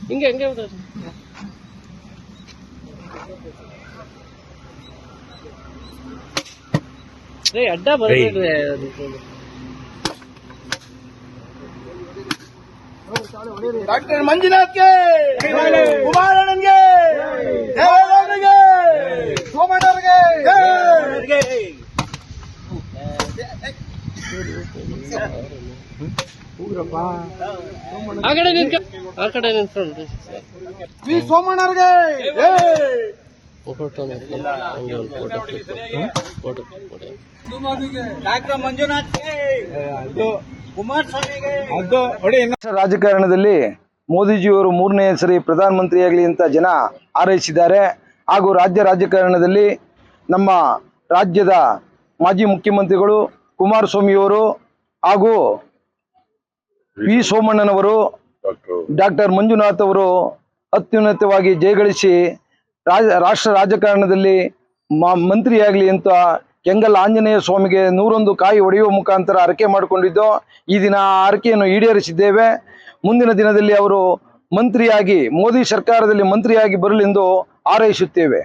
ಹಿಂಗೆ ಹಂಗೆ ಅಡ್ಡ ಬರಬೇಡ್ರಿ. ಡಾಕ್ಟರ್ ಮಂಜುನಾಥ್ಗೆ, ಕುಮಾರಣ್ಣನ್ಗೆ, ದೇವೇಗೌಡರಿಗೆ, ಸೋಮಣ್ಣವ್ರಿಗೆ. ಆ ಕಡೆ ನಿಂತ್ಕೊಂಡು ವಿ ಸೋಮಣ್ಣವ್ರಿಗೆ. ಡಾಕ್ಟರ್ ಮಂಜುನಾಥ್ಗೆ, ಕುಮಾರಸ್ವಾಮಿಗೆ. ರಾಜಕಾರಣದಲ್ಲಿ ಮೋದಿಜಿಯವರು 3ನೇ ಸರಿ ಪ್ರಧಾನಮಂತ್ರಿಯಾಗಲಿ ಅಂತ ಜನ ಹಾರೈಸಿದ್ದಾರೆ. ಹಾಗೂ ರಾಜ್ಯ ರಾಜಕಾರಣದಲ್ಲಿ ನಮ್ಮ ರಾಜ್ಯದ ಮಾಜಿ ಮುಖ್ಯಮಂತ್ರಿಗಳು ಕುಮಾರಸ್ವಾಮಿಯವರು ಹಾಗೂ ವಿ ಸೋಮಣ್ಣನವರು, ಡಾಕ್ಟರ್ ಮಂಜುನಾಥ್ ಅವರು ಅತ್ಯುನ್ನತವಾಗಿ ಜಯಗಳಿಸಿ ರಾಷ್ಟ್ರ ರಾಜಕಾರಣದಲ್ಲಿ ಮಂತ್ರಿಯಾಗಲಿ ಅಂತ ಕೆಂಗಲ್ ಆಂಜನೇಯ ಸ್ವಾಮಿಗೆ 101 ಕಾಯಿ ಹೊಡೆಯುವ ಮುಖಾಂತರ ಹರಕೆ ಮಾಡಿಕೊಂಡಿದ್ದು, ಈ ದಿನ ಆ ಹರಕೆಯನ್ನು ಈಡೇರಿಸಿದ್ದೇವೆ. ಮುಂದಿನ ದಿನದಲ್ಲಿ ಅವರು ಮಂತ್ರಿಯಾಗಿ, ಮೋದಿ ಸರ್ಕಾರದಲ್ಲಿ ಮಂತ್ರಿಯಾಗಿ ಬರಲೆಂದು ಹಾರೈಸುತ್ತೇವೆ.